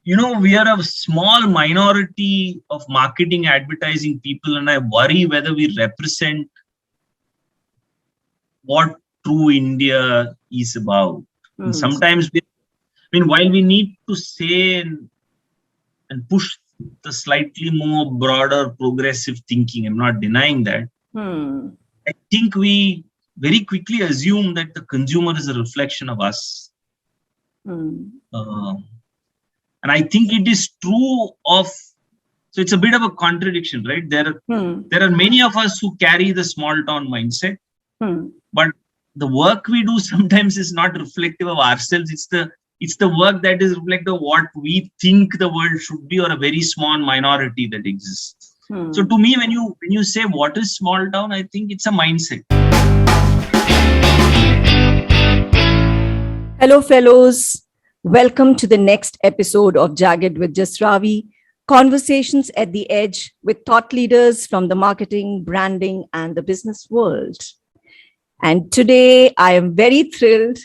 we are a small minority of marketing advertising people, and I worry whether we represent what true India is about. And sometimes while we need to say and push the slightly more broader progressive thinking, I'm not denying that. I think we very quickly assume that the consumer is a reflection of us. And I think it is true so it's a bit of a contradiction, right? There are many of us who carry the small town mindset, but the work we do sometimes is not reflective of ourselves. It's the work that is reflective of what we think the world should be, or a very small minority that exists. So to me, when you say what is small town, I think it's a mindset. Hello, fellows. Welcome to the next episode of Jagged with Just Ravi, conversations at the edge with thought leaders from the marketing, branding, and the business world. And today, I am very thrilled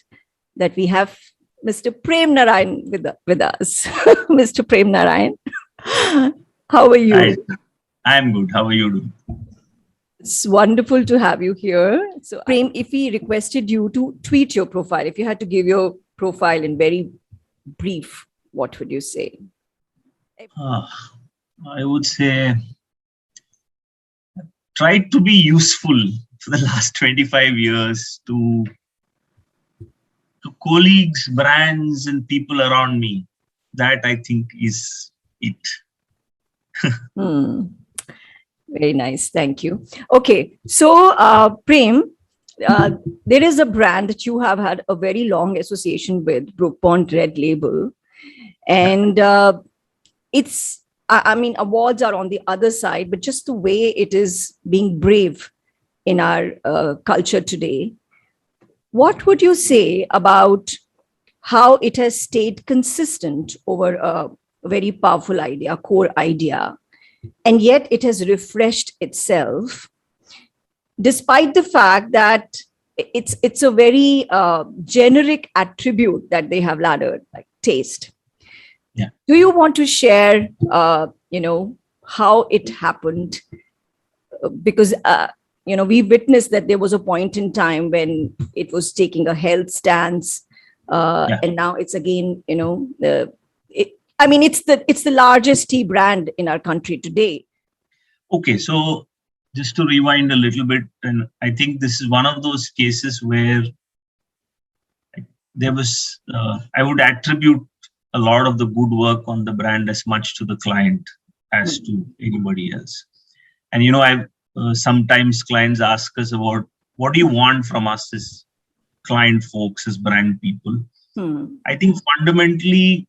that we have Mr. Prem Narayan with us. Mr. Prem Narayan, how are you? Hi. I'm good. How are you doing? It's wonderful to have you here. So, Prem, Effie requested you to tweet your profile. If you had to give your profile in very brief, what would you say? I would say tried to be useful for the last 25 years to colleagues, brands, and people around me. That I think is it. Very nice. Thank you. Okay. So, Prem, there is a brand that you have had a very long association with, Brook Bond Red Label. And awards are on the other side, but just the way it is being brave in our culture today. What would you say about how it has stayed consistent over a very powerful idea, core idea, and yet it has refreshed itself, despite the fact that it's a very generic attribute that they have laddered, like taste. Yeah. Do you want to share, how it happened? Because, we witnessed that there was a point in time when it was taking a health stance, and now it's again, it's the largest tea brand in our country today. Okay, so just to rewind a little bit, and I think this is one of those cases where there was, I would attribute a lot of the good work on the brand as much to the client as to anybody else. And, I've sometimes clients ask us about what do you want from us as client folks, as brand people. I think fundamentally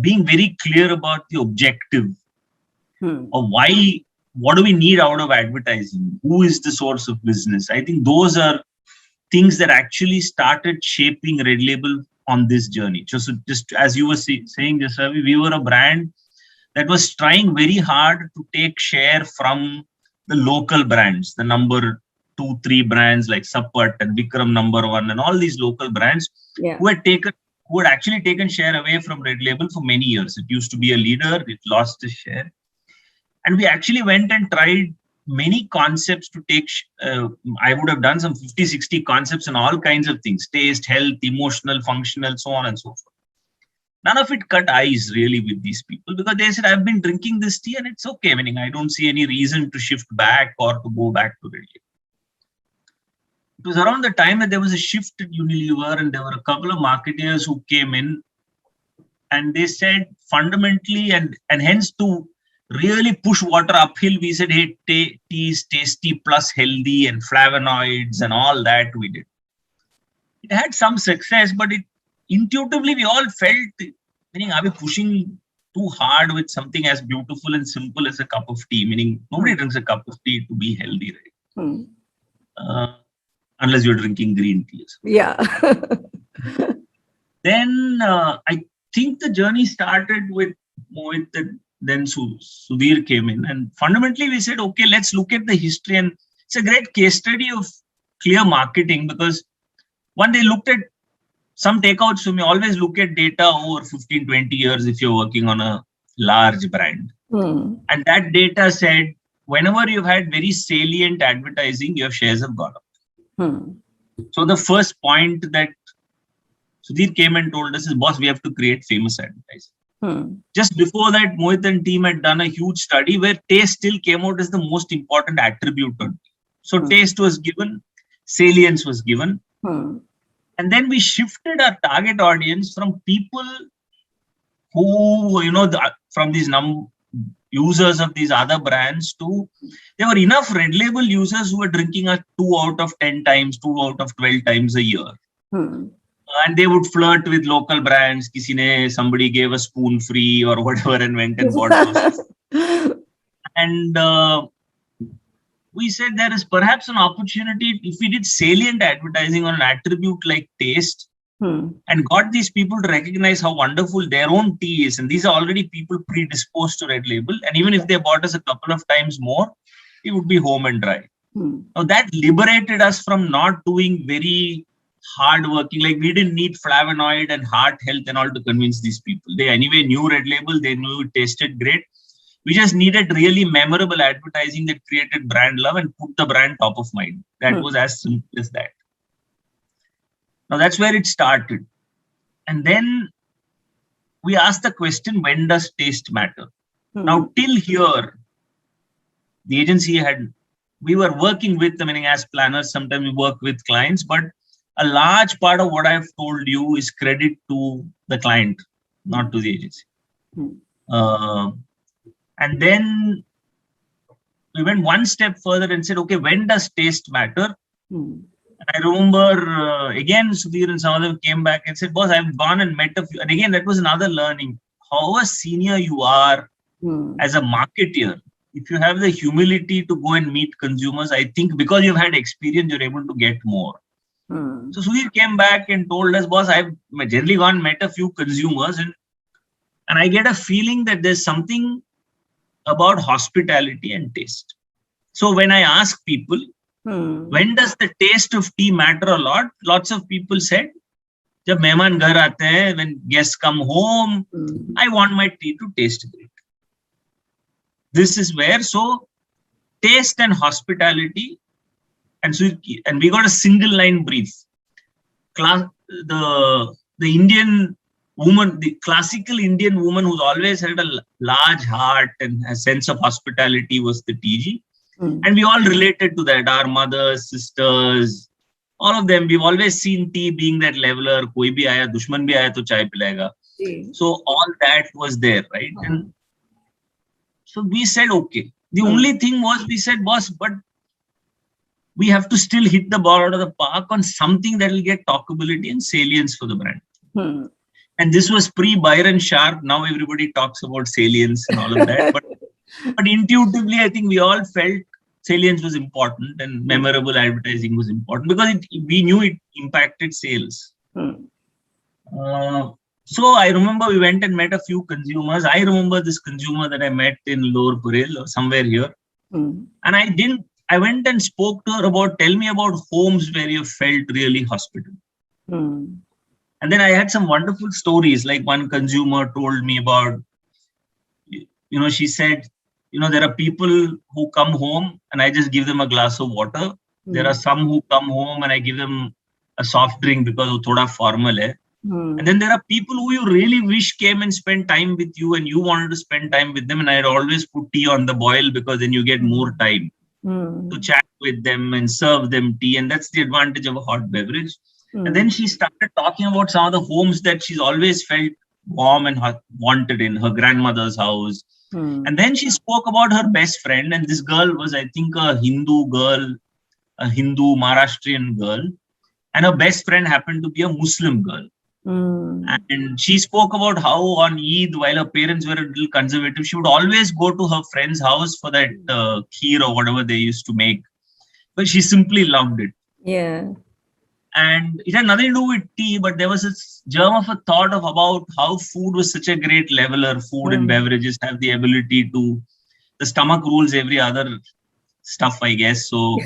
being very clear about the objective of what do we need out of advertising? Who is the source of business? I think those are things that actually started shaping Red Label on this journey. Just as you were saying, just Ravi, we were a brand that was trying very hard to take share from the local brands, the number 2, 3 brands like Sapat and Vikram #1 and all these local brands who had actually taken share away from Red Label for many years. It used to be a leader, it lost its share. And we actually went and tried many concepts to take, I would have done some 50, 60 concepts and all kinds of things, taste, health, emotional, functional, so on and so forth. None of it cut eyes really with these people, because they said, I've been drinking this tea and it's okay. I don't see any reason to shift back or to go back to Red Label. It was around the time that there was a shift at Unilever, and there were a couple of marketeers who came in and they said fundamentally, and hence to really push water uphill, we said, hey, tea is tasty plus healthy and flavonoids and all that we did. It had some success, but intuitively we all felt, are we pushing too hard with something as beautiful and simple as a cup of tea? Meaning nobody drinks a cup of tea to be healthy, right? Unless you're drinking green tea. Yeah. Then I think the journey started with Mohit, then Sudhir came in, and fundamentally we said, okay, let's look at the history. And it's a great case study of clear marketing, because one, they looked at some takeouts for me, always look at data over 15, 20 years if you're working on a large brand. And that data said, whenever you've had very salient advertising, your shares have gone up. So the first point that Sudhir came and told us is, boss, we have to create famous advertising. Just before that, Mohit and team had done a huge study where taste still came out as the most important attribute on tea. So taste was given, salience was given. And then we shifted our target audience from people who, from these users of these other brands to, there were enough Red Label users who were drinking us 2 out of 10 times, 2 out of 12 times a year. And they would flirt with local brands. Somebody gave a spoon free or whatever and went and bought those. And we said there is perhaps an opportunity if we did salient advertising on an attribute like taste and got these people to recognize how wonderful their own tea is. And these are already people predisposed to Red Label. And even if they bought us a couple of times more, it would be home and dry. Now that liberated us from not doing very hard working. Like we didn't need flavonoid and heart health and all to convince these people. They anyway knew Red Label. They knew it tasted great. We just needed really memorable advertising that created brand love and put the brand top of mind. That was as simple as that. Now that's where it started. And then we asked the question, when does taste matter? Now till here, the agency we were working with them, meaning as planners, sometimes we work with clients, but a large part of what I've told you is credit to the client, not to the agency. And then we went one step further and said, okay, when does taste matter? And I remember, again, Sudhir and some of them came back and said, boss, I've gone and met a few. And again, that was another learning. However senior you are as a marketeer, if you have the humility to go and meet consumers, I think because you've had experience, you're able to get more. So Sudhir came back and told us, boss, I've generally gone and met a few consumers and I get a feeling that there's something about hospitality and taste. So when I ask people, when does the taste of tea matter a lot? Lots of people said, jab mehman ghar aate hain, when guests come home, I want my tea to taste great. This is where, so taste and hospitality, and we got a single line brief. The Indian woman, the classical Indian woman who's always had a large heart and a sense of hospitality was the TG. And we all related to that. Our mothers, sisters, all of them. We've always seen tea being that leveler. Koi bhi aaya, dushman bhi aaya to chai pilayega. So all that was there, right? And so we said, okay. The only thing was, we said, boss, but we have to still hit the ball out of the park on something that will get talkability and salience for the brand. And this was pre-Byron Sharp. Now everybody talks about salience and all of that. But intuitively, I think we all felt salience was important and memorable advertising was important because we knew it impacted sales. So I remember we went and met a few consumers. I remember this consumer that I met in Lower Parel or somewhere here. And I went and spoke to her about, tell me about homes where you felt really hospitable. And then I had some wonderful stories. Like one consumer told me about, she said, there are people who come home and I just give them a glass of water. There are some who come home and I give them a soft drink because it's thoda formal hai. And then there are people who you really wish came and spent time with you and you wanted to spend time with them. And I'd always put tea on the boil because then you get more time to chat with them and serve them tea. And that's the advantage of a hot beverage. And then she started talking about some of the homes that she's always felt warm and wanted in, her grandmother's house. And then she spoke about her best friend. And this girl was, I think, a Hindu girl, a Hindu Maharashtrian girl. And her best friend happened to be a Muslim girl. And she spoke about how on Eid, while her parents were a little conservative, she would always go to her friend's house for that kheer or whatever they used to make. But she simply loved it. Yeah. And it had nothing to do with tea, but there was a germ of a thought about how food was such a great leveler. Food and beverages have the ability to, the stomach rules every other stuff, I guess. So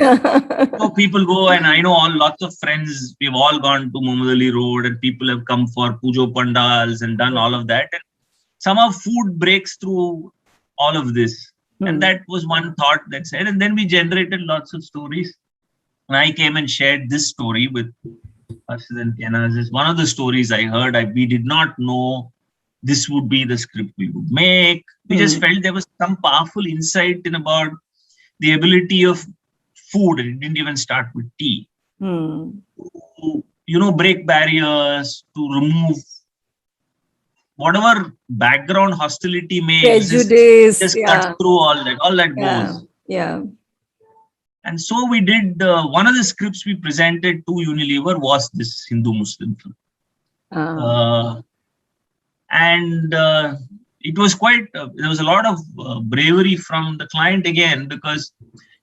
people go, and I know lots of friends, we've all gone to Mohammad Road, and people have come for Pujo Pandals and done all of that. And somehow food breaks through all of this. And that was one thought that said, and then we generated lots of stories. And I came and shared this story with Harshad and Kiana. This is one of the stories I heard. We did not know this would be the script we would make. We just felt there was some powerful insight in about the ability of food. It didn't even start with tea. To, break barriers, to remove whatever background hostility may Prejudice, exist, just cut through all that goes. Yeah. And so we did, one of the scripts we presented to Unilever was this Hindu-Muslim film. And it was quite, there was a lot of bravery from the client again, because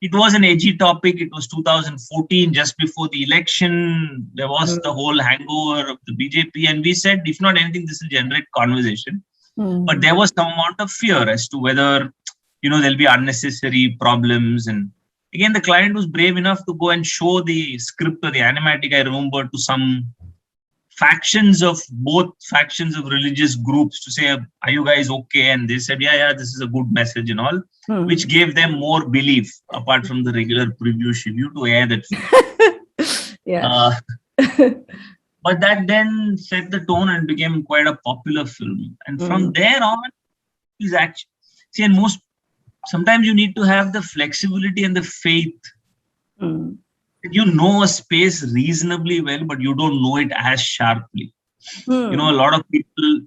it was an edgy topic. It was 2014, just before the election. There was the whole hangover of the BJP. And we said, if not anything, this will generate conversation. But there was some amount of fear as to whether, there'll be unnecessary problems. And again, the client was brave enough to go and show the script or the animatic, I remember, to some both factions of religious groups to say, are you guys okay? And they said, yeah, this is a good message and all, which gave them more belief apart from the regular preview schedule to air that film. But that then set the tone and became quite a popular film. And from there on, is actually, and sometimes you need to have the flexibility and the faith. You know a space reasonably well, but you don't know it as sharply. A lot of people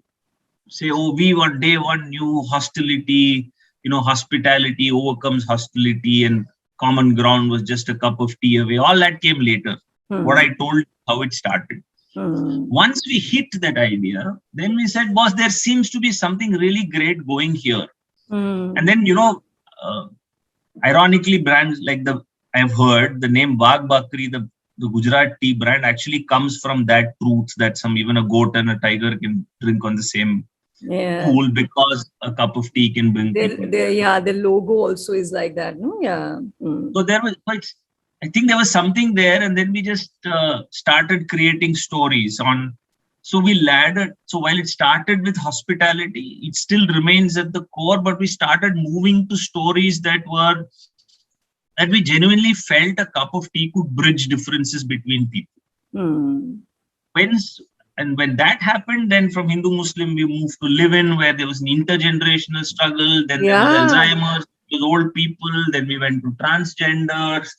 say, we were day one knew hostility, hospitality overcomes hostility, and common ground was just a cup of tea away. All that came later. What I told, how it started. Once we hit that idea, then we said, boss, there seems to be something really great going here. And then, ironically, brands like I've heard the name Wagh Bakri, the Gujarat tea brand, actually comes from that truth that even a goat and a tiger can drink on the same pool, because a cup of tea can bring people. The logo also is like that. No? Yeah. So there was, I think there was something there, and then we just started creating stories on. So we laddered. So while it started with hospitality, it still remains at the core, but we started moving to stories that we genuinely felt a cup of tea could bridge differences between people. When that happened, then from Hindu-Muslim, we moved to live-in, where there was an intergenerational struggle. Then there was Alzheimer's, with old people. Then we went to transgenders.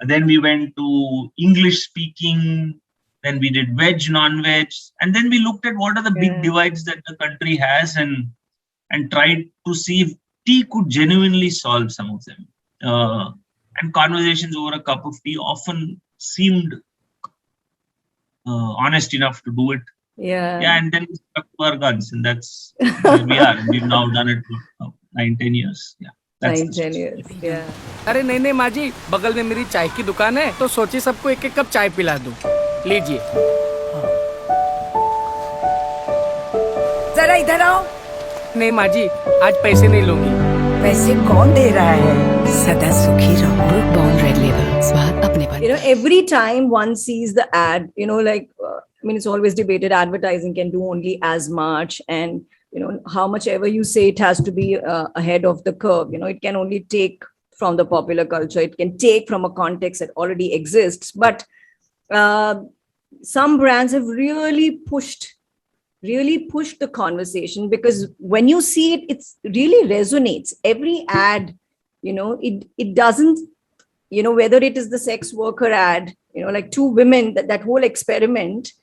Then we went to English-speaking. Then we did veg, non-veg. And then we looked at what are the big divides that the country has, and tried to see if tea could genuinely solve some of them. And conversations over a cup of tea often seemed honest enough to do it. And then we stuck to our guns, and that's where we are. And we've now done it for 9-10 years. 9-10 years. अरे नहीं माँ जी, बगल में मेरी चाय की दुकान है, तो सोची सबको एक एक कप चाय पिला दूं। लीजिए। जरा इधर आओ। नहीं माँ जी, आज पैसे नहीं लूंगी। पैसे कौन दे रहा है? सदा सुखी रहो। Brook Bond Red Label. स्वाद अपने पर। Every time one sees the ad, it's always debated. Advertising can do only as much, and how much ever you say it has to be ahead of the curve. It can only take from the popular culture. It can take from a context that already exists. But some brands have really pushed the conversation, because when you see it, it's really resonates. Every ad, it doesn't, whether it is the sex worker ad, like two women, that whole experiment,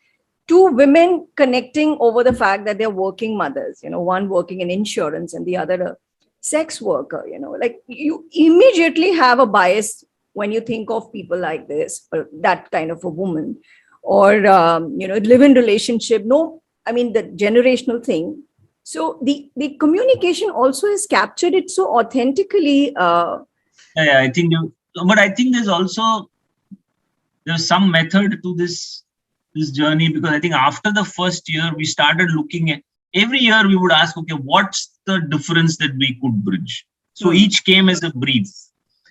two women connecting over the fact that they're working mothers, one working in insurance and the other a sex worker, like you immediately have a bias when you think of people like this, or that kind of a woman, or, live-in relationship. The generational thing. So the communication also has captured it so authentically. I think, but I think there's some method to this journey, because I think after the first year, we started looking at, every year we would ask, okay, what's the difference that we could bridge? So each came as a brief.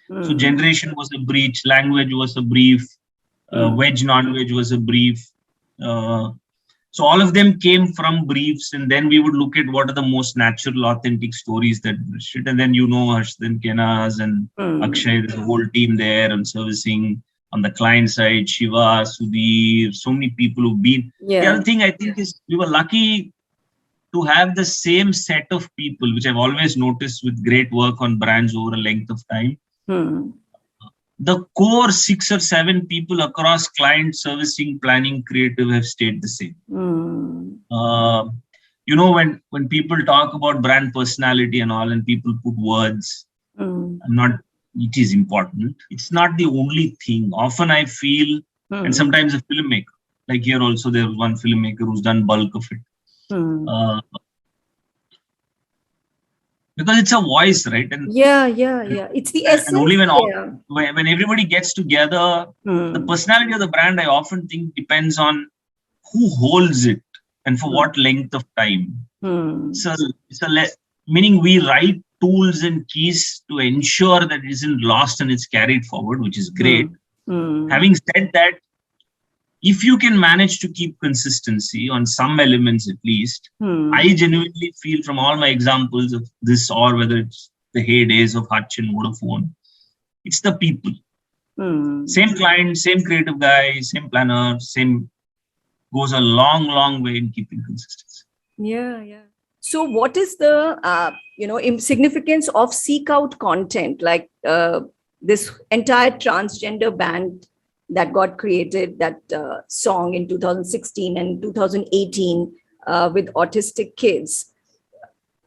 So generation was a breach, language was a brief, veg, non-veg was a brief. So all of them came from briefs, and then we would look at what are the most natural, authentic stories that shit. And then Harshdan Kenas and Akshay, there's a whole team there and servicing on the client side, Shiva, Sudhir, so many people who've been. The other thing I think is we were lucky to have the same set of people, which I've always noticed with great work on brands over a length of time. The core 6 or 7 people across client, servicing, planning, creative have stayed the same. When people talk about brand personality and all, and people put words, it is important. It's not the only thing. Often I feel, and sometimes a filmmaker, like here also there was one filmmaker who's done bulk of it. Because it's a voice, right? And it's the essence. And only when everybody gets together, the personality of the brand, I often think, depends on who holds it and for what length of time. So meaning we write tools and keys to ensure that it isn't lost and it's carried forward, which is great. Having said that, if you can manage to keep consistency on some elements at least, I genuinely feel from all my examples of this, or whether it's the heydays of Hutch and Vodafone, it's the people. Same client, same creative guy, same planner, same, goes a long, long way in keeping consistency. So what is the, significance of seek out content, like this entire transgender band that got created, that song in 2016 and 2018 with autistic kids.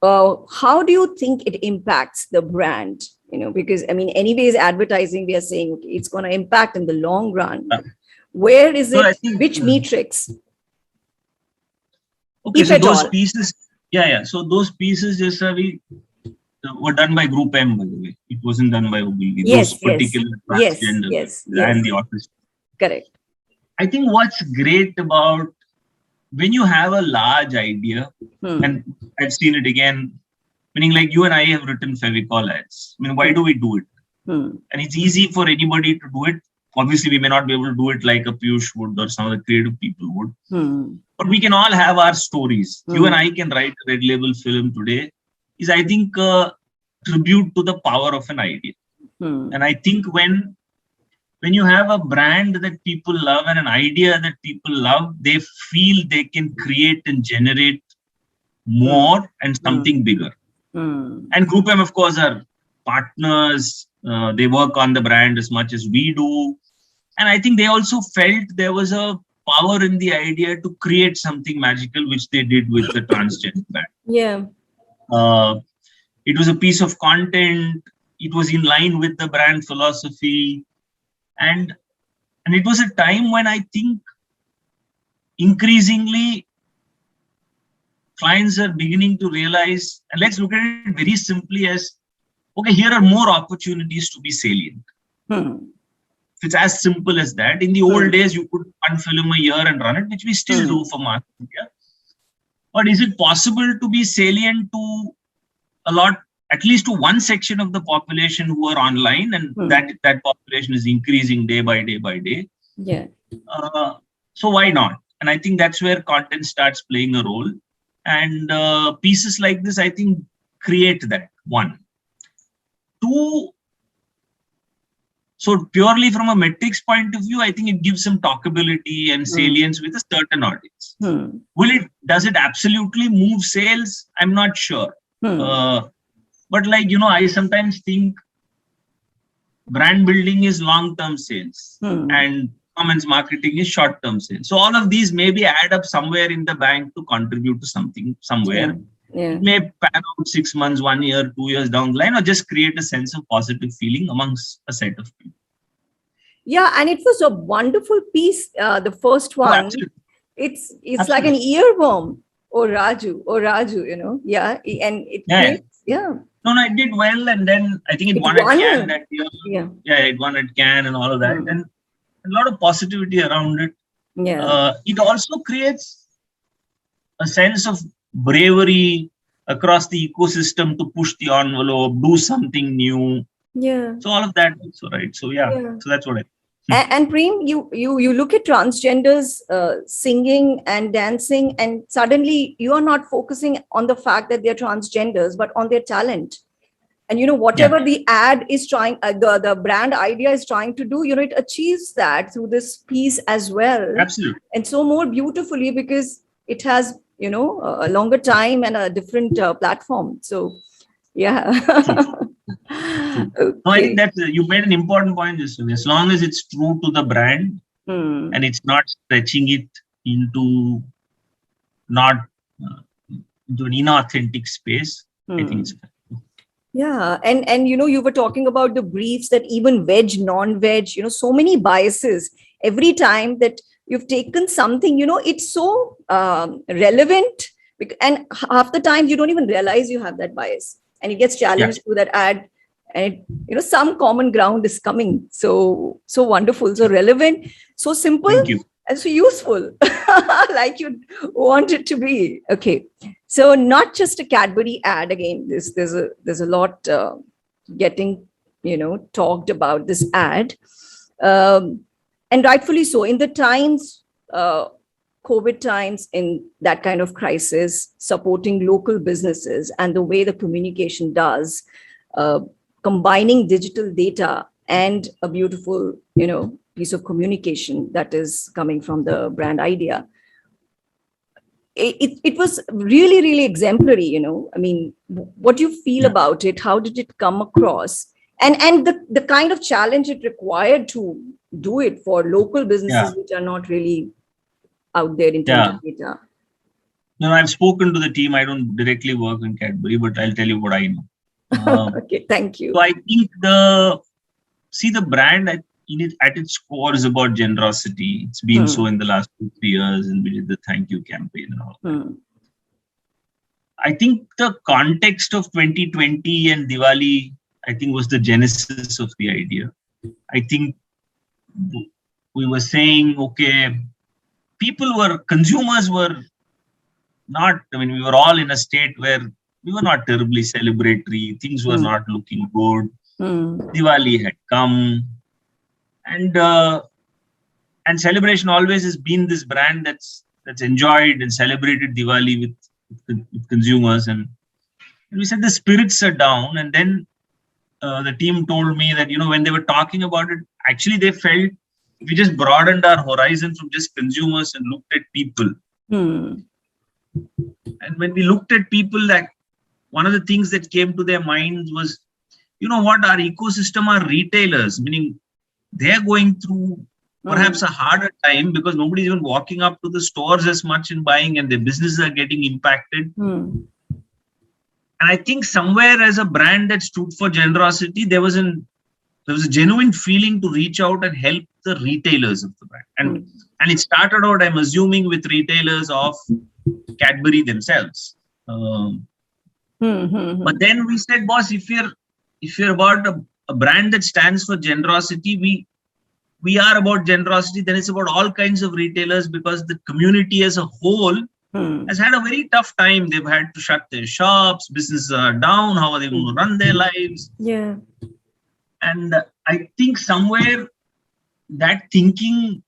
How do you think it impacts the brand? Because anyways, advertising, we are saying it's going to impact in the long run. Where is it? Which metrics? Okay, so those pieces, so those pieces were done by Group M, by the way. It wasn't done by Ogilvy. Those particular transgender and the autistic. Correct. I think what's great about when you have a large idea, and I've seen it again, meaning like you and I have written Fevicol ads. Why do we do it? And it's easy for anybody to do it. Obviously, we may not be able to do it like a Piyush would or some of the creative people would. But we can all have our stories. You and I can write a Red Label film today. Is, I think, a tribute to the power of an idea. And I think when you have a brand that people love and an idea that people love, they feel they can create and generate more and something bigger. And Group M, of course, are partners. They work on the brand as much as we do. And I think they also felt there was a power in the idea to create something magical, which they did with the transgender brand. It was a piece of content. It was in line with the brand philosophy. And it was a time when I think increasingly clients are beginning to realize, and let's look at it very simply as, okay, here are more opportunities to be salient. It's as simple as that. In the old days, you could one film a year and run it, which we still do for mass media. But is it possible to be salient to a lot, at least to one section of the population who are online, and that population is increasing day by day by day? So why not? And I think that's where content starts playing a role. And pieces like this, I think, create that. One. Two, so purely from a metrics point of view, I think it gives some talkability and salience with a certain audience. Does it absolutely move sales? I'm not sure. But I sometimes think brand building is long-term sales and performance marketing is short-term sales. So all of these maybe add up somewhere in the bank to contribute to something somewhere. It may pan out 6 months, 1 year, 2 years down the line, or just create a sense of positive feeling amongst a set of people. And it was a wonderful piece. The first one, it's like an earworm. Oh Raju, and it No, it did well, and then I think it won at Cannes that year. It won at Cannes and all of that, and a lot of positivity around it. It also creates a sense of bravery across the ecosystem to push the envelope, do something new. Yeah. So all of that also, right? So yeah, Yeah. so that's what I. And Prem, you look at transgenders singing and dancing, and suddenly you are not focusing on the fact that they're transgenders, but on their talent. And whatever Yeah, the ad is trying, the brand idea is trying to do, it achieves that through this piece as well, absolutely. and so more beautifully because it has a longer time and a different platform. So yeah. True. True. No, I think Okay. that you made an important point. Just as long as it's true to the brand Hmm. and it's not stretching it into not uh, into an inauthentic space, I think Hmm. it's fine. Yeah, and you were talking about the briefs that even veg, non-veg, so many biases. Every time that you've taken something, it's so relevant, and half the time you don't even realize you have that bias, and it gets Yeah, challenged through that ad, and some common ground is coming. So wonderful, so relevant, so simple, thank you. and so useful, like you want it to be. Okay. So not just a Cadbury ad. Again, there's a lot getting talked about this ad, and rightfully so. In the times, COVID times, in that kind of crisis, supporting local businesses and the way the communication does, uh, combining digital data and a beautiful piece of communication that is coming from the brand idea, it was really, really exemplary. I mean, what do you feel Yeah, about it? How did it come across? And the kind of challenge it required to do it for local yeah, businesses which are not really out there in terms yeah. of data. No, I've spoken to the team. I don't directly work in Cadbury, but I'll tell you what I know. Okay, thank you. So I think the brand at its core is about generosity. It's been so Hmm, in the last 2 3 years, and we did the thank you campaign and all. hmm, I think the context of 2020 and Diwali, I think, was the genesis of the idea. I think we were saying, okay, consumers were not, I mean, we were all in a state where we were not terribly celebratory. Things were hmm, not looking good. hmm, Diwali had come, and celebration always has been this brand that's enjoyed and celebrated Diwali with consumers, and we said the spirits are down, and then the team told me that when they were talking about it, actually they felt we just broadened our horizon from just consumers and looked at people. hmm, And when we looked at people, like one of the things that came to their minds was, what our ecosystem are retailers, meaning they're going through hmm, perhaps a harder time because nobody's even walking up to the stores as much and buying, and their businesses are getting impacted. hmm, And I think somewhere as a brand that stood for generosity, there was a genuine feeling to reach out and help the retailers of the brand. hmm, And it started out, I'm assuming, with retailers of Cadbury themselves. hmm, hmm, But hmm, then we said, boss, if you're about a brand that stands for generosity, we are about generosity, then it's about all kinds of retailers, because the community as a whole hmm, has had a very tough time. They've had to shut their shops, businesses are down, how are they going to run their lives? yeah. And I think somewhere that thinking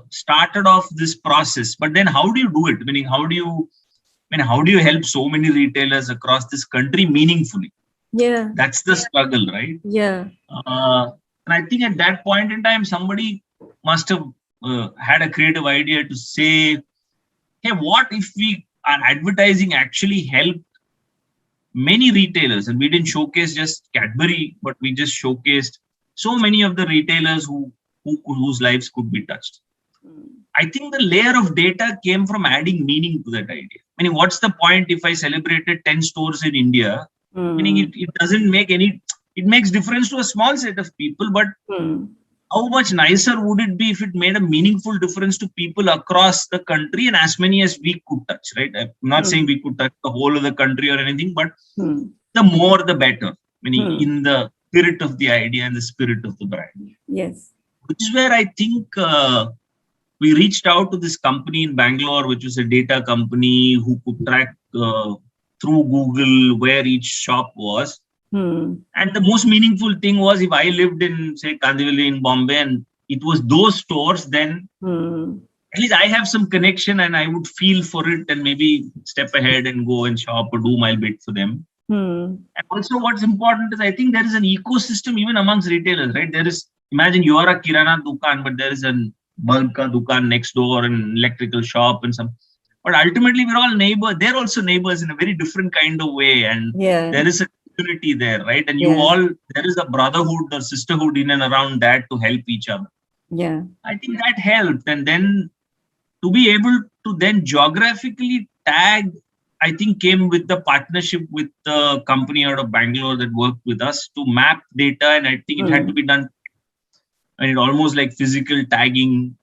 started off this process. But then how do you do it? Meaning, how do you help so many retailers across this country meaningfully? Yeah. That's the struggle, right? Yeah. And I think at that point in time, somebody must have had a creative idea to say, hey, what if our advertising actually helped many retailers? And we didn't showcase just Cadbury, but we just showcased so many of the retailers whose lives could be touched. I think the layer of data came from adding meaning to that idea. Meaning, what's the point if I celebrated 10 stores in India? Meaning, Hmm, it doesn't make it makes difference to a small set of people, but hmm, how much nicer would it be if it made a meaningful difference to people across the country, and as many as we could touch, right? I'm not saying we could touch the whole of the country or anything, but hmm, the more the better, meaning hmm. in the spirit of the idea and the spirit of the brand. Yes. Which is where I think we reached out to this company in Bangalore, which was a data company who could track through Google where each shop was. And the most meaningful thing was if I lived in, say, Kandivali in Bombay and it was those stores, then at least I have some connection and I would feel for it and maybe step ahead and go and shop or do my bit for them. And also what's important is I think there is an ecosystem even amongst retailers, right? There is, imagine you are a Kirana Dukan, but there is a bulk Dukan next door, an electrical shop and some. But ultimately we're all neighbors. They're also neighbors in a very different kind of way. And there is a community there, right? And there is a brotherhood or sisterhood in and around that to help each other. Yeah. I think that helped. And then to be able to then geographically tag, I think came with the partnership with the company out of Bangalore that worked with us to map data. And I think it had to be done. And it almost like physical tagging,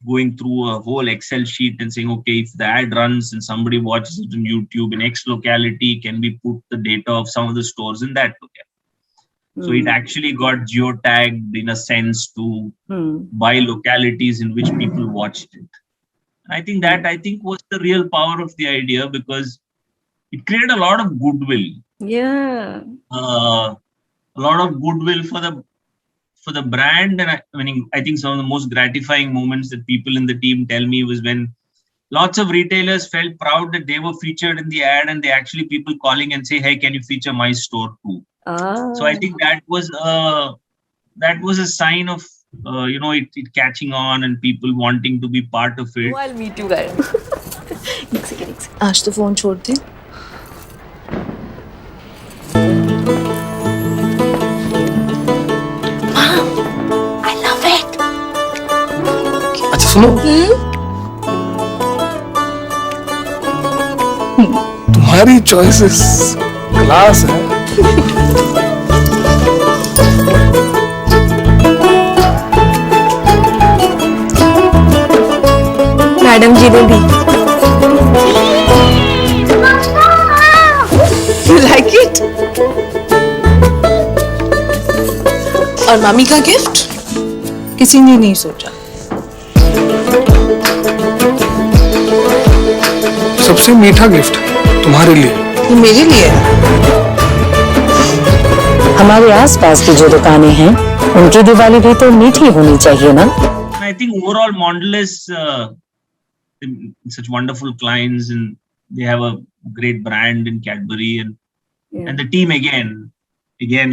going through a whole Excel sheet and saying, okay, if the ad runs and somebody watches it on YouTube in X locality, can we put the data of some of the stores in that locality? So it actually got geotagged in a sense to by localities in which people watched it. I think that was the real power of the idea because it created a lot of goodwill. Yeah. A lot of goodwill for the brand. And I think some of the most gratifying moments that people in the team tell me was when lots of retailers felt proud that they were featured in the ad and they actually people calling and say, hey, can you feature my store too? So I think that was a sign of it catching on and people wanting to be part of it. I'll meet you guys. आज तो phone छोड़ दे. I love it. अच्छा सुनो, तुम्हारी choices class है. Madam जी ने दी. You like it? और मामी का गिफ्ट किसी ने नहीं सोचा. सबसे मीठा गिफ्ट तुम्हारे लिए. ये मेरे लिए है. हमारे आसपास की जो दुकानें हैं उनकी दिवाली भी तो मीठी होनी चाहिए ना. I think overall Mondelez such wonderful clients and they have a great brand in Cadbury and the team again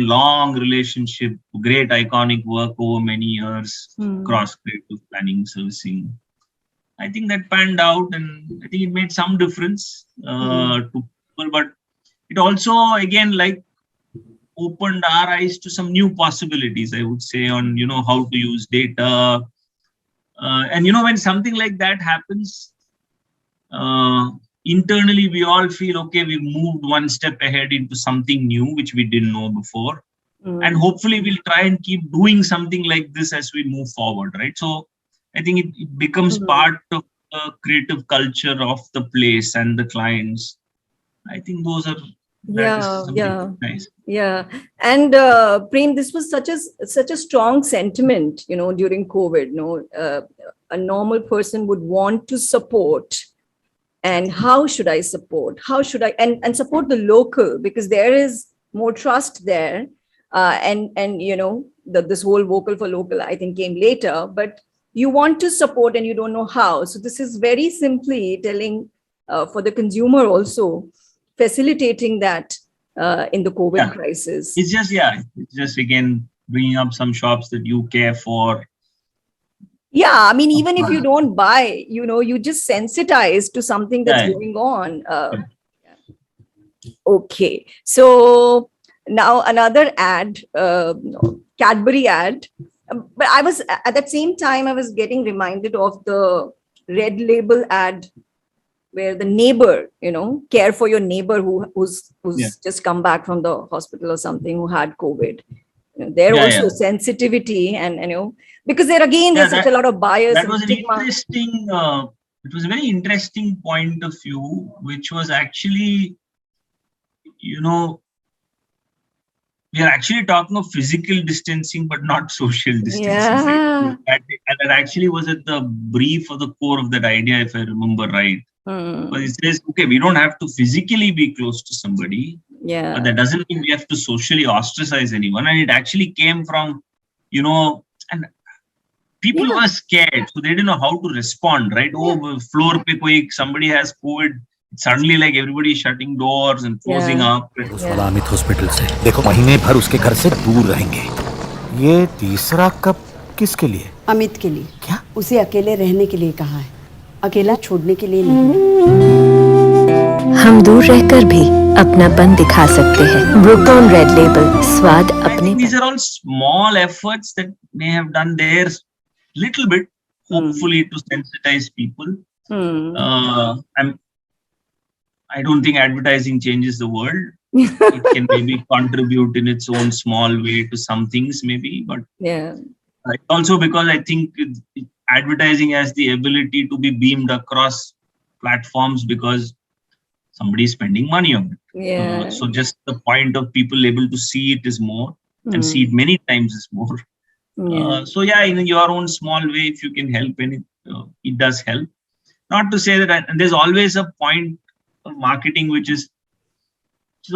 long relationship, great iconic work over many years, cross creative planning, servicing. I think that panned out and I think it made some difference to people, but it also again like opened our eyes to some new possibilities, I would say, on how to use data. And when something like that happens, internally we all feel, okay, we've moved one step ahead into something new, which we didn't know before. And hopefully we'll try and keep doing something like this as we move forward, right? So I think it becomes part of the creative culture of the place and the clients. I think those are nice. Yeah. And Prem, this was such a strong sentiment, during COVID. A normal person would want to support. And how should I support? How should I and support the local, because there is more trust there. And this whole vocal for local, I think, came later. But you want to support and you don't know how. So this is very simply telling for the consumer also, facilitating that in the COVID crisis. It's just again bringing up some shops that you care for. Yeah, I mean, even if you don't buy, you just sensitize to something that's going on. Okay, so now another ad, Cadbury ad. But I was at that same time, I was getting reminded of the Red Label ad where the neighbor, care for your neighbor who's just come back from the hospital or something, who had COVID. Also sensitivity and, because there again, there's such a lot of bias. That was it was a very interesting point of view, which was actually, we are actually talking of physical distancing, but not social distancing. Yeah. Right? And that actually was at the brief or the core of that idea, if I remember right. But it says, okay, we don't have to physically be close to somebody, Yeah. But that doesn't mean we have to socially ostracize anyone. And it actually came from, and people Yeah. were scared. So they didn't know how to respond, right? Oh, floor pe koi, somebody has COVID. Suddenly, like everybody is shutting doors and closing Yeah. up. उस वाला Amit hospital से देखो महीने भर उसके घर से दूर रहेंगे। ये तीसरा कप किसके लिए? अमित के लिए। क्या? उसे अकेले रहने के लिए कहा है, अकेला छोड़ने के लिए नहीं। हम दूर रहकर भी अपनापन दिखा सकते हैं। ब्रुक बॉन्ड रेड लेबल, स्वाद I अपने think these are all small efforts that may have done their little bit, hopefully, to sensitize people. I don't think advertising changes the world. It can maybe contribute in its own small way to some things, maybe, but Yeah. also because I think advertising has the ability to be beamed across platforms because somebody is spending money on it. Yeah. So just the point of people able to see it is more, and see it many times is more. Yeah. So yeah, in your own small way, if you can help, and it does help. Not to say that, and there's always a point of marketing which is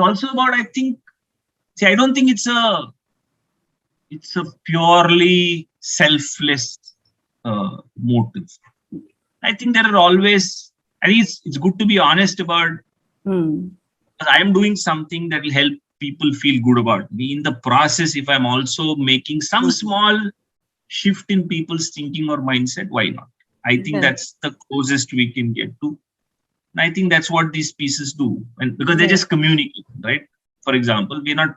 also about, I think. See, I don't think it's a purely selfless motive. I think there are always. I think it's good to be honest about. I am doing something that will help people feel good about me. In the process, if I'm also making some small shift in people's thinking or mindset, why not? I think that's the closest we can get to. And I think that's what these pieces do. And because they just communicate, right? For example, we're not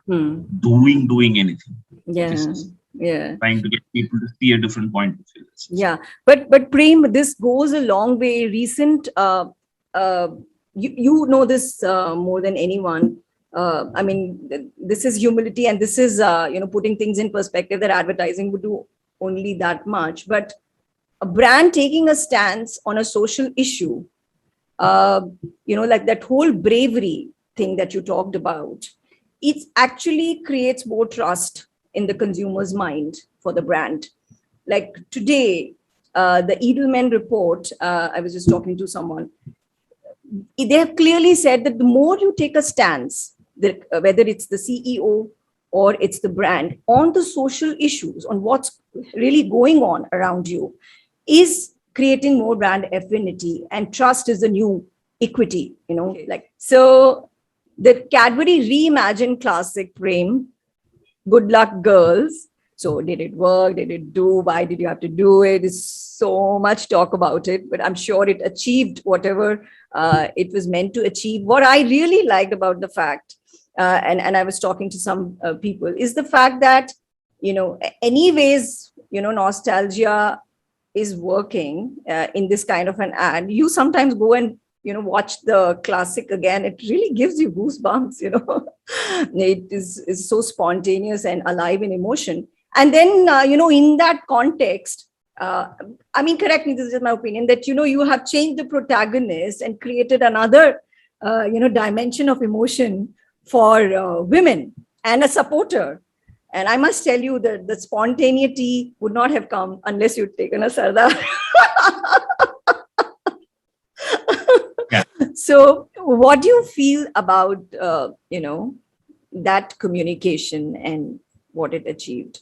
doing anything. Yeah. Just Yeah. trying to get people to see a different point of view. Yeah. But Prem, this goes a long way. Recent, you know this more than anyone. I mean, this is humility, and this is putting things in perspective that advertising would do only that much. But a brand taking a stance on a social issue, like that whole bravery thing that you talked about, it actually creates more trust in the consumer's mind for the brand. Like today, the Edelman report, I was just talking to someone, they have clearly said that the more you take a stance, whether it's the CEO or it's the brand, on the social issues, on what's really going on around you, is creating more brand affinity, and trust is the new equity, so the Cadbury reimagined classic, Prem, Good Luck Girls. So did it work? Did it do? Why did you have to do it? There's so much talk about it, but I'm sure it achieved whatever it was meant to achieve. What I really liked about the fact, and I was talking to some people, is the fact that, anyways, nostalgia is working in this kind of an ad. You sometimes go and watch the classic again. It really gives you goosebumps. It is so spontaneous and alive in emotion. And then in that context, I mean, correct me, this is my opinion, that you have changed the protagonist and created another dimension of emotion for women and a supporter. And I must tell you that the spontaneity would not have come unless you'd taken a Sardar. Yeah. So what do you feel about, that communication and what it achieved?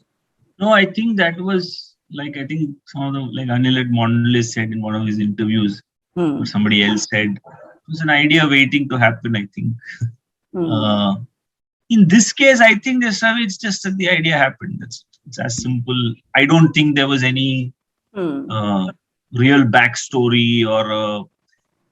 No, I think that was I think some of the, Anil at Mondelez said in one of his interviews, or somebody else said, it was an idea waiting to happen, I think. In this case, I think it's just that the idea happened. It's as simple. I don't think there was any real backstory or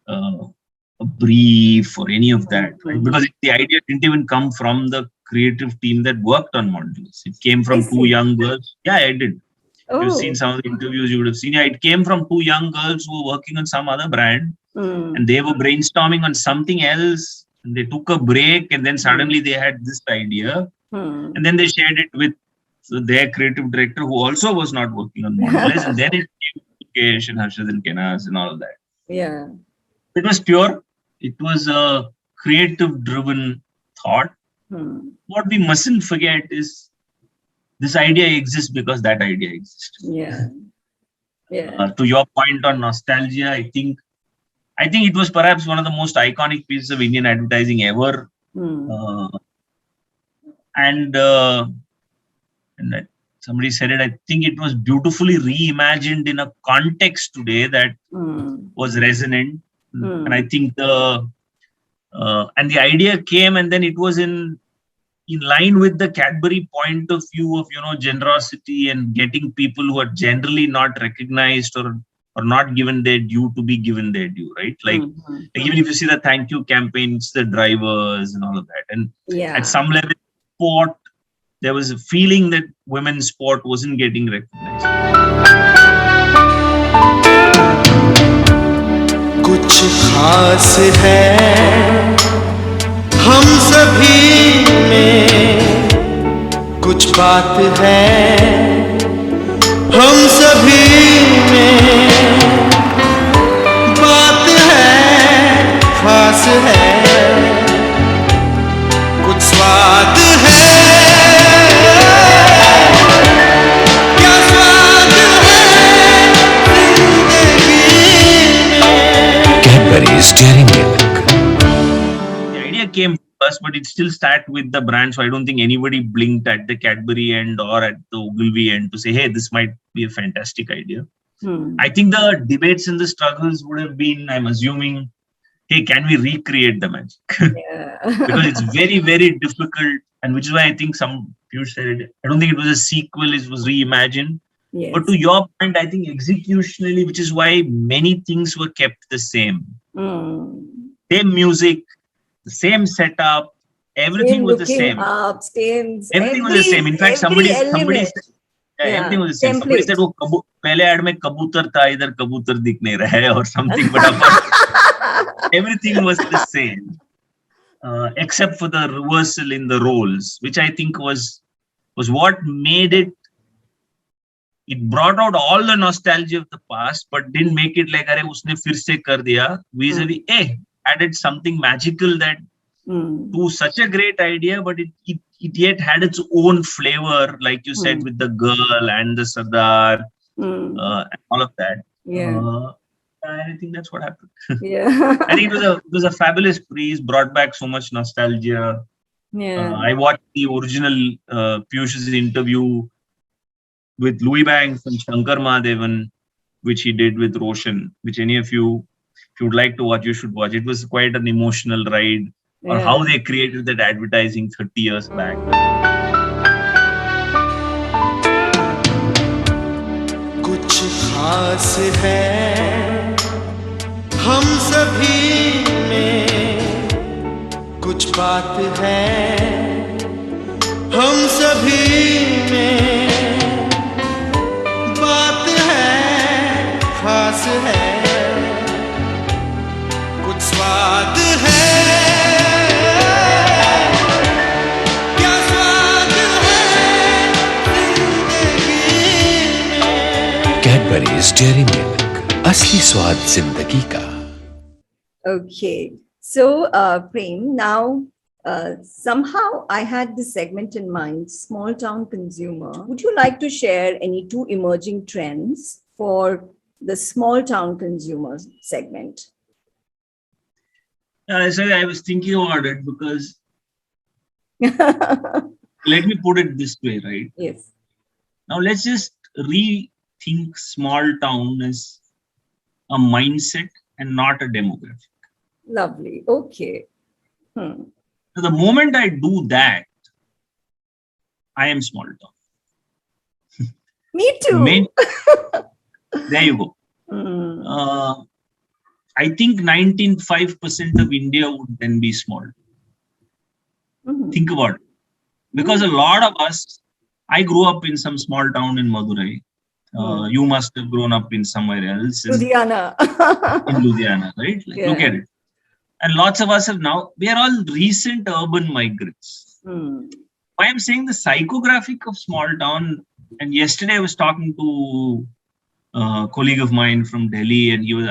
a brief or any of that, right? Because the idea didn't even come from the creative team that worked on Mondelez. It came from two young girls. Yeah, I did. If you've seen some of the interviews, you would have seen. Yeah, it came from two young girls who were working on some other brand, and they were brainstorming on something else. And they took a break, and then suddenly they had this idea, and then they shared it with their creative director, who also was not working on Mondelez, and then it came to Kesh and Harshad and Kenas and all of that. Yeah, it was pure. It was a creative-driven thought. What we mustn't forget is this idea exists because that idea exists. Yeah, yeah. To your point on nostalgia, I think it was perhaps one of the most iconic pieces of Indian advertising ever Uh, and that somebody said it, I think it was beautifully reimagined in a context today that was resonant. And I think the idea came, and then it was in line with the Cadbury point of view of, generosity and getting people who are generally not recognized or not given their due to be given their due, right? Like even if you see the thank you campaign, it's the drivers and all of that. And at some level, sport, there was a feeling that women's sport wasn't getting recognized. कुछ खास है हम सभी में, कुछ बात है हम सभी में, बात है खास है, कुछ स्वाद है, क्या स्वाद है जिंदगी में। Cadbury's Dairy Milk. The idea came first, but it still started with the brand. So I don't think anybody blinked at the Cadbury end or at the Ogilvy end to say, hey, this might be a fantastic idea. I think the debates and the struggles would have been, I'm assuming, hey, can we recreate the magic? Because it's very, very difficult. And which is why I think some people said it. I don't think it was a sequel, it was reimagined. Yes. But to your point, I think executionally, which is why many things were kept the same. Same music, the same setup, everything was the same. Everything was the same. In fact, somebody said, everything was the same. Somebody said, "वो पहले ad में कबूतर था, इधर कबूतर दिख नहीं रहा है," or something. But everything was the same, except for the reversal in the roles, which I think was what made it. It brought out all the nostalgia of the past, but didn't make it like, "अरे उसने फिर से कर दिया." Vis-a-vis, added something magical that to such a great idea, but it yet had its own flavor, like you said, with the girl and the Sardar, and all of that. I think that's what happened. I think it was a fabulous breeze, brought back so much nostalgia. I watched the original Piyush's interview with Louis Banks and Shankar Mahadevan, which he did with Roshan, which any of you, if you would like to watch, you should watch. It was quite an emotional ride on how they created that advertising 30 years back. कुछ खास है हम सभी में, कुछ बात है हम सभी में, बात है खास है, कुछ स्वाद है, क्या स्वाद है जिंदगी में। Cadbury's Dairy Milk. असली स्वाद जिंदगी का. Okay. So, Prem, now somehow I had this segment in mind, small town consumer. Would you like to share any two emerging trends for the small town consumer segment? So I was thinking about it because let me put it this way, right? Yes. Now let's just rethink small town as a mindset and not a demographic. Lovely. Okay. So the moment I do that, I am small town. Me too. There you go. I think 95% of India would then be small. Think about it. Because a lot of us, I grew up in some small town in Madurai. You must have grown up in somewhere else. Ludhiana. In Ludhiana, right? Like, look at it. And lots of us have now, we are all recent urban migrants. Why I'm saying the psychographic of small town, and yesterday I was talking to a colleague of mine from Delhi, and he was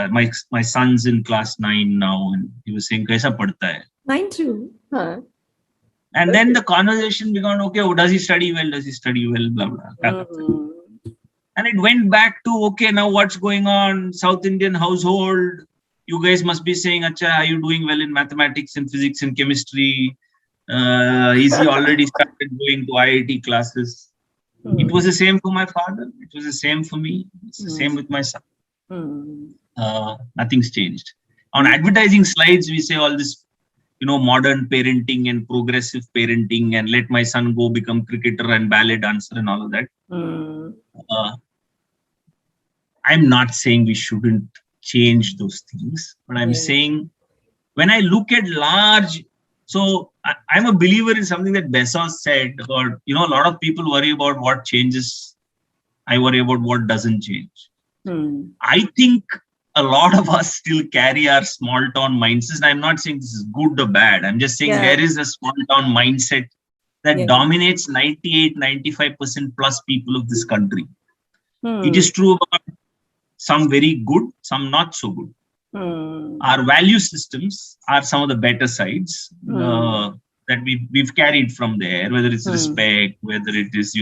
my son's in class 9 now, and he was saying, "Kaisa padta hai?" Mine too. And then the conversation began, okay, oh, does he study well? Does he study well? Blah, blah. And it went back to, okay, now what's going on? South Indian household. You guys must be saying, Acha, are you doing well in mathematics and physics and chemistry? Is he already started going to IIT classes? It was the same for my father. It was the same for me. It's the same with my son. Nothing's changed. On advertising slides, we say all this, modern parenting and progressive parenting, and let my son go become cricketer and ballet dancer and all of that. I'm not saying we shouldn't change those things, but I'm saying when I look at large, so I'm a believer in something that Bezos said about, a lot of people worry about what changes. I worry about what doesn't change. I think a lot of us still carry our small town mindsets. And I'm not saying this is good or bad. I'm just saying there is a small town mindset that dominates 98-95% plus people of this country. It is true about some very good, some not so good. Our value systems are some of the better sides that we've carried from there, whether it's respect, whether it is,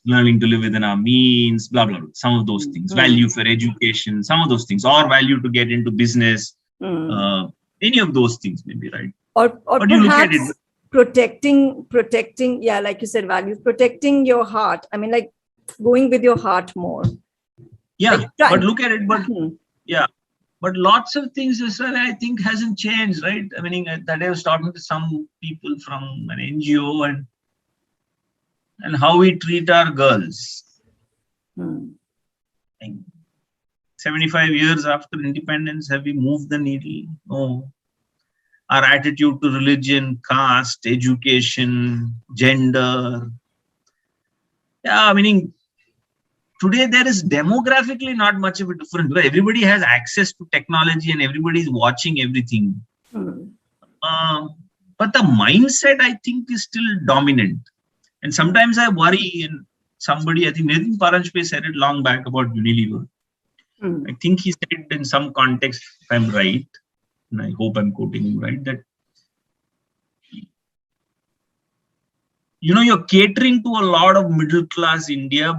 learning to live within our means, blah, blah, blah. Some of those things, value for education, some of those things, or value to get into business, any of those things maybe, right? Or But you look at it, protecting, like you said, values, protecting your heart. I mean, like going with your heart more. Yeah, but look at it, but lots of things as well, I think hasn't changed, right? I mean, that I was talking to some people from an NGO and how we treat our girls. 75 years after independence, have we moved the needle? No. Our attitude to religion, caste, education, gender. Yeah, meaning today there is demographically not much of a difference. Everybody has access to technology and everybody is watching everything. But the mindset, I think, is still dominant. And sometimes I worry, and somebody, I think Nitin Paranjpe said it long back about Unilever. I think he said in some context, if I'm right, and I hope I'm quoting him right, that you're catering to a lot of middle class India,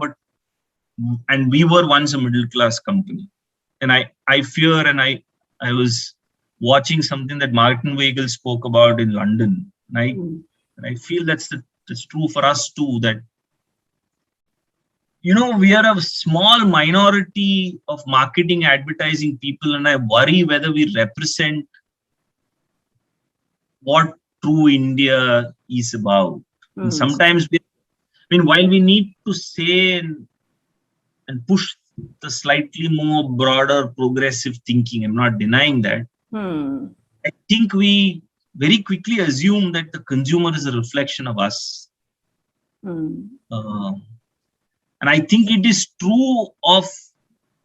and we were once a middle class company. And I fear, and I was watching something that Martin Weigel spoke about in London, and I feel that's true for us too, that we are a small minority of marketing advertising people, and I worry whether we represent what true India is about. And sometimes while we need to say and push the slightly more broader progressive thinking, I'm not denying that. I think we very quickly assume that the consumer is a reflection of us. And I think it is true so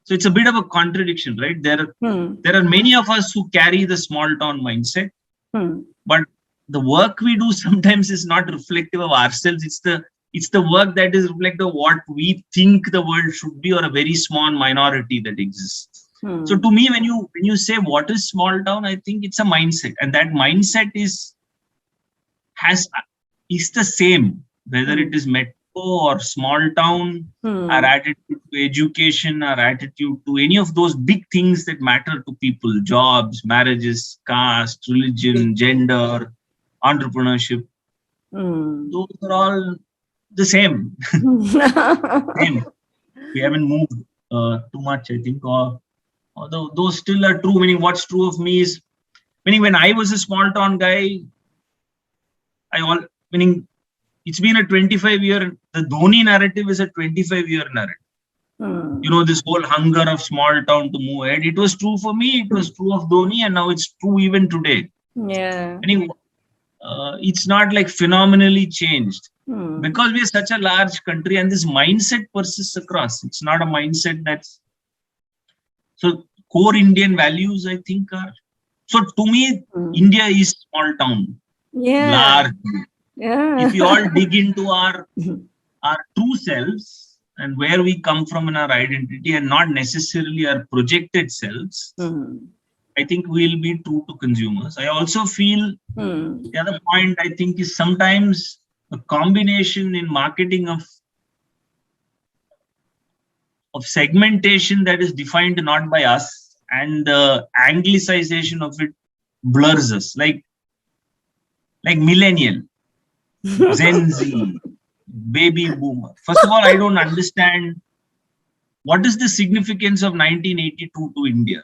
it's a bit of a contradiction, right? There are many of us who carry the small town mindset, but the work we do sometimes is not reflective of ourselves. It's the work that is reflective of what we think the world should be, or a very small minority that exists. So to me, when you say what is small town, I think it's a mindset, and that mindset is the same, whether it is metro or small town. Our attitude to education, our attitude to any of those big things that matter to people, jobs, marriages, caste, religion, gender, entrepreneurship, those are all the same. We haven't moved too much, I think, although those still are true. Meaning, what's true of me is, when I was a small town guy, it's been a 25-year, the Dhoni narrative is a 25-year narrative. This whole hunger of small town to move ahead. It was true for me, it was true of Dhoni, and now it's true even today. Yeah. It's not like phenomenally changed because we are such a large country, and this mindset persists across. It's not a mindset so core Indian values, I think, are. So to me, India is small town. Large. If we all dig into our true selves and where we come from in our identity, and not necessarily our projected selves, I think we'll be true to consumers. I also feel the other point, I think, is sometimes a combination in marketing of segmentation that is defined not by us, and the anglicization of it blurs us. Like, like millennial, Gen Z, baby boomer. First of all, I don't understand what is the significance of 1982 to India.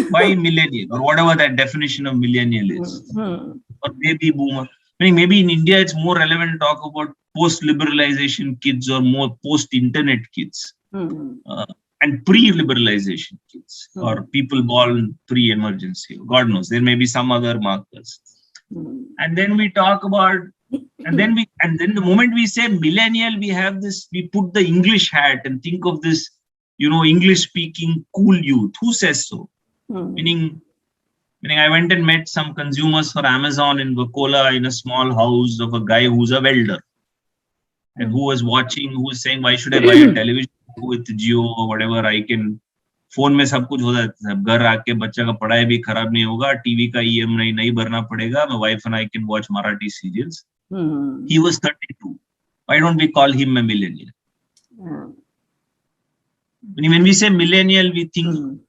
Why millennial or whatever that definition of millennial is, or baby boomer. I mean, maybe in India it's more relevant to talk about post-liberalization kids or more post-internet kids, and pre-liberalization kids, or people born pre-emergency. God knows, there may be some other markers. And then we talk about, and then the moment we say millennial, we have this, we put the English hat and think of this, English-speaking cool youth. Who says so? Meaning I went and met some consumers for Amazon in Vakola in a small house of a guy who's a welder, and who was saying, why should I buy a television with Jio or whatever? I can phone में सब कुछ हो जाता है, घर आके बच्चा का पढ़ाई भी खराब नहीं होगा, टीवी का EMI नहीं भरना पड़ेगा, my wife and I can watch Marathi serials. He was 32. Why don't we call him a millennial? When we say millennial, we think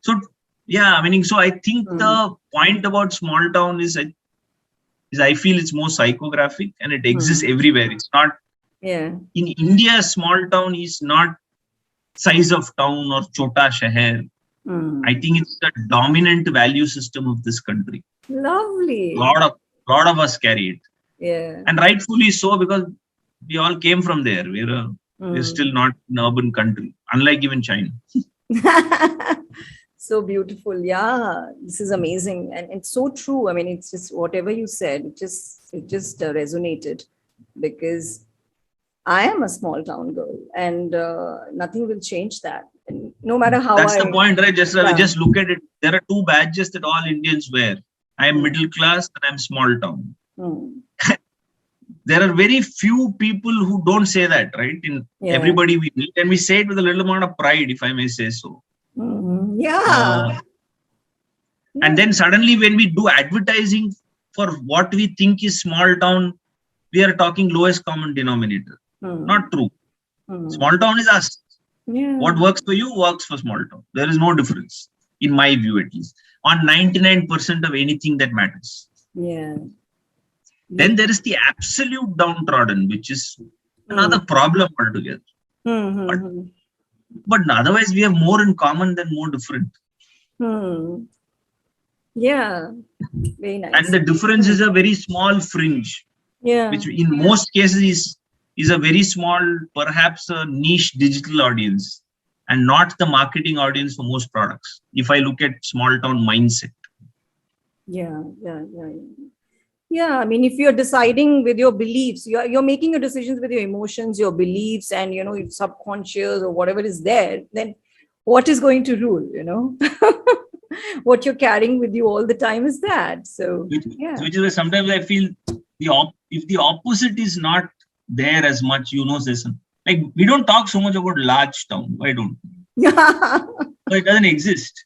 so. Yeah, so I think the point about small town is I feel it's more psychographic, and it exists everywhere. It's not. Yeah. In India, small town is not size of town or chota shahar. I think it's the dominant value system of this country. Lovely. Lot of us carry it. Yeah. And rightfully so, because we all came from there. We're still not an urban country, unlike even China. So beautiful. Yeah, this is amazing. And it's so true. I mean, it's just whatever you said, it just resonated, because I am a small town girl, and nothing will change that. And no matter how That's the point, right? Just look at it. There are two badges that all Indians wear. I am middle class and I'm small town. There are very few people who don't say that, right? Everybody we meet, and we say it with a little amount of pride, if I may say so. Yeah. And then suddenly when we do advertising for what we think is small town, we are talking lowest common denominator. Not true. Small town is us. What works for you works for small town. There is no difference, in my view at least, on 99% of anything that matters. Then there is the absolute downtrodden, which is another problem altogether. But otherwise, we have more in common than more different. Yeah, very nice. And the difference is a very small fringe, which in most cases is a very small, perhaps a niche digital audience, and not the marketing audience for most products, if I look at small town mindset. Yeah, I mean, if you're deciding with your beliefs, you're making your decisions with your emotions, your beliefs, and your subconscious or whatever is there, then what is going to rule, what you're carrying with you all the time is that. So which is why sometimes I feel if the opposite is not there as much, like we don't talk so much about large town. Why don't we? It doesn't exist.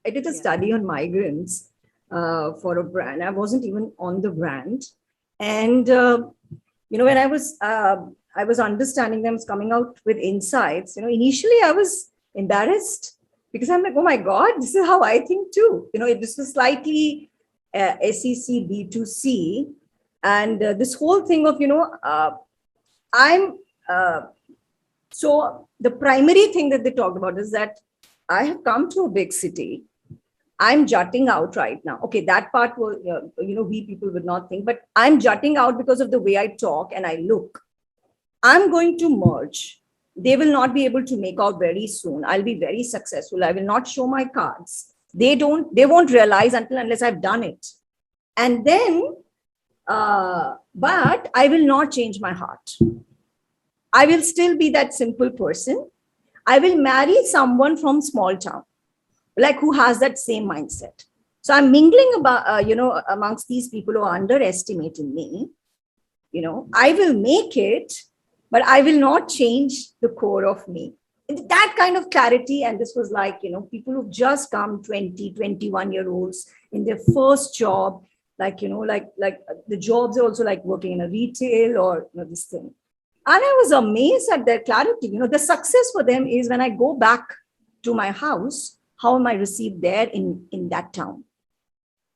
I did a study on migrants for a brand. I wasn't even on the brand, and when I was understanding them, coming out with insights. Initially I was embarrassed, because I'm like, oh my God, this is how I think too. This was slightly SEC B2C, and this whole thing of so the primary thing that they talked about is that I have come to a big city. I'm jutting out right now. Okay, that part will, we people would not think, but I'm jutting out because of the way I talk and I look. I'm going to merge. They will not be able to make out very soon. I'll be very successful. I will not show my cards. They won't realize unless I've done it. And then, but I will not change my heart. I will still be that simple person. I will marry someone from small town, like who has that same mindset. So I'm mingling about, amongst these people who are underestimating me. I will make it, but I will not change the core of me. That kind of clarity. And this was like, people who've just come 20, 21-year-olds in their first job, like the jobs are also like working in a retail or this thing. And I was amazed at their clarity. The success for them is when I go back to my house, how am I received there in that town?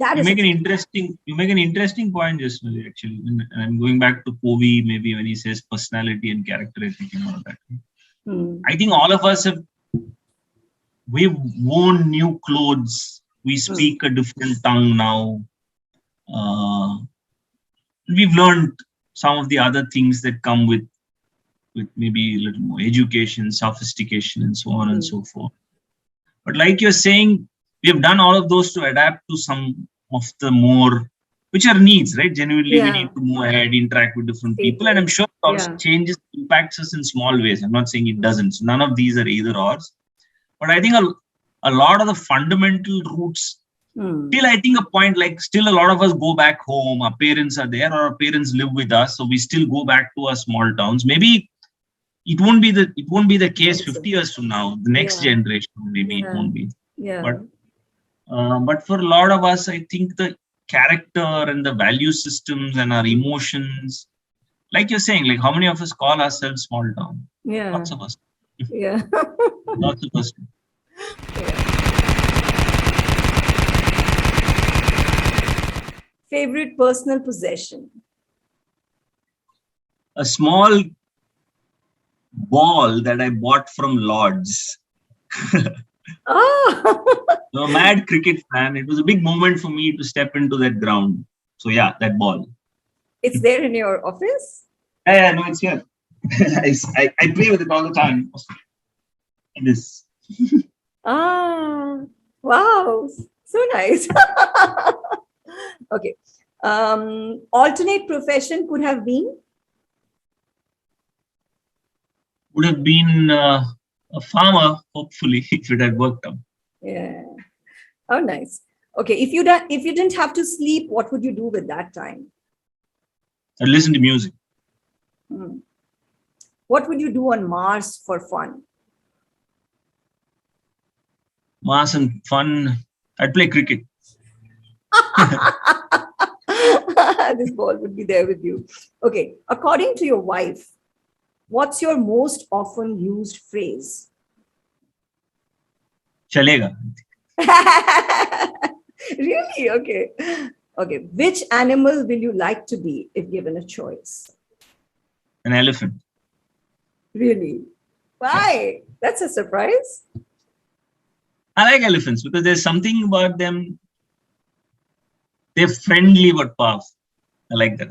That You is make an interesting point just now, actually. And I'm going back to Covey, maybe when he says personality and character ethic and all that. I think all of us we've worn new clothes. We speak a different tongue now. We've learned some of the other things that come with maybe a little more education, sophistication, and so on and so forth. But like you're saying, we have done all of those to adapt to some of the more, which are needs, right? Genuinely, we need to move ahead, interact with different people. And I'm sure it also changes, impacts us in small ways. I'm not saying it doesn't. So none of these are either ors. But I think a lot of the fundamental roots, till I think a point like still a lot of us go back home, our parents are there or our parents live with us. So we still go back to our small towns. Maybe it won't be the case 50 years from now. The next generation, maybe it won't be. But for a lot of us, I think the character and the value systems and our emotions, like you're saying, like how many of us call ourselves small town? Lots of us. Lots of us. Favorite personal possession? A small ball that I bought from Lord's. Oh, I'm a mad cricket fan. It was a big moment for me to step into that ground. So yeah, that ball. it's there in your office? Yeah, no, it's here. I play with it all the time. It is. Ah, wow, so nice. Okay. Alternate profession could have been? Would have been a farmer, hopefully, if it had worked out. Yeah. Oh, nice. Okay. If you didn't have to sleep, what would you do with that time? I'd listen to music. What would you do on Mars for fun? Mass and fun. I'd play cricket. This ball would be there with you. Okay. According to your wife, what's your most often used phrase? Chalega. Really? Okay. Okay. Which animal will you like to be if given a choice? An elephant. Really? Why? That's a surprise. I like elephants because there's something about them. They're friendly but powerful. I like that.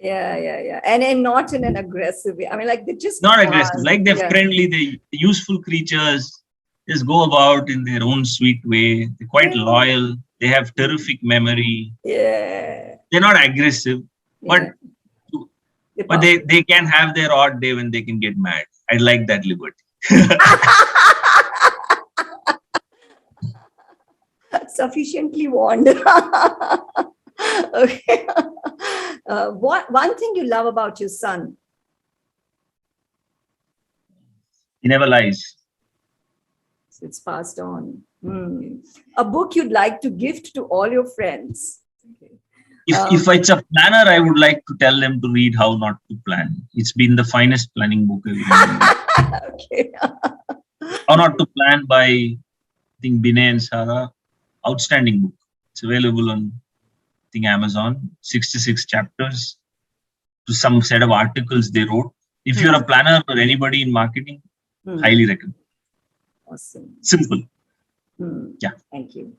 Yeah. And not in an aggressive way. I mean, like, they just Not aggressive. Like they're friendly. They're useful creatures. Just go about in their own sweet way. They're quite loyal. They have terrific memory. Yeah. They're not aggressive, but they can have their odd day when they can get mad. I like that liberty. Sufficiently warned. Okay. What one thing you love about your son? He never lies. It's passed on. A book you'd like to gift to all your friends? Okay. If it's a planner, I would like to tell them to read How Not to Plan. It's been the finest planning book I've read. Okay. How Not to Plan by, I think, Binay and Sarah. Outstanding book. It's available on, I think, Amazon. 66 chapters to some set of articles they wrote. If you're a planner or anybody in marketing, highly recommend. Awesome. Simple. Yeah. Thank you.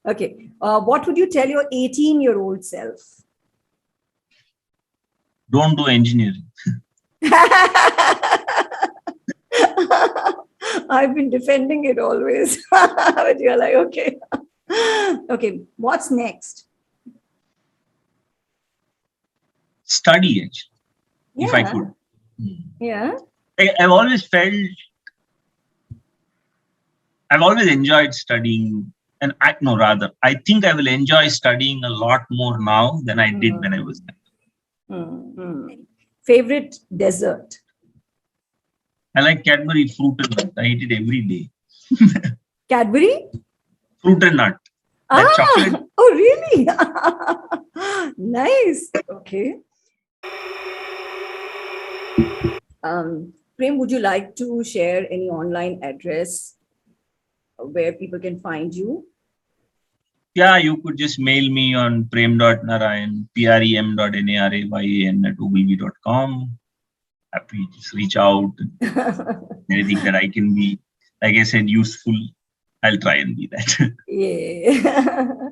Okay. What would you tell your 18-year-old self? Don't do engineering. I've been defending it always. But you're like, okay. Okay. What's next? Study, actually, if I could. Yeah. I've always enjoyed studying. And I think I will enjoy studying a lot more now than I did when I was young. Favorite dessert? I like Cadbury fruit and nut. I eat it every day. Cadbury? Fruit and nut. That chocolate. Oh, really? Nice. Okay. Prem, would you like to share any online address where people can find you? Yeah, you could just mail me on prem.narayan, prem.narayan @ogilvy.com. Happy, just reach out. Anything that I can be, like I said, useful, I'll try and be that. Yeah.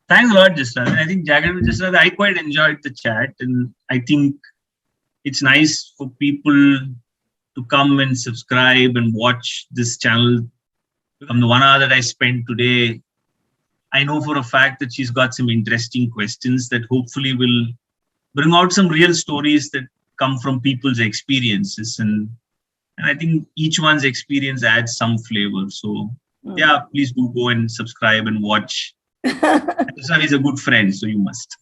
Thanks a lot, Jasraj. I think Jagat and Jasraj, I quite enjoyed the chat, and I think it's nice for people to come and subscribe and watch this channel. From the 1 hour that I spent today, I know for a fact that she's got some interesting questions that hopefully will bring out some real stories that come from people's experiences. And I think each one's experience adds some flavor. So yeah, please do go and subscribe and watch. Jasraj is a good friend, so you must.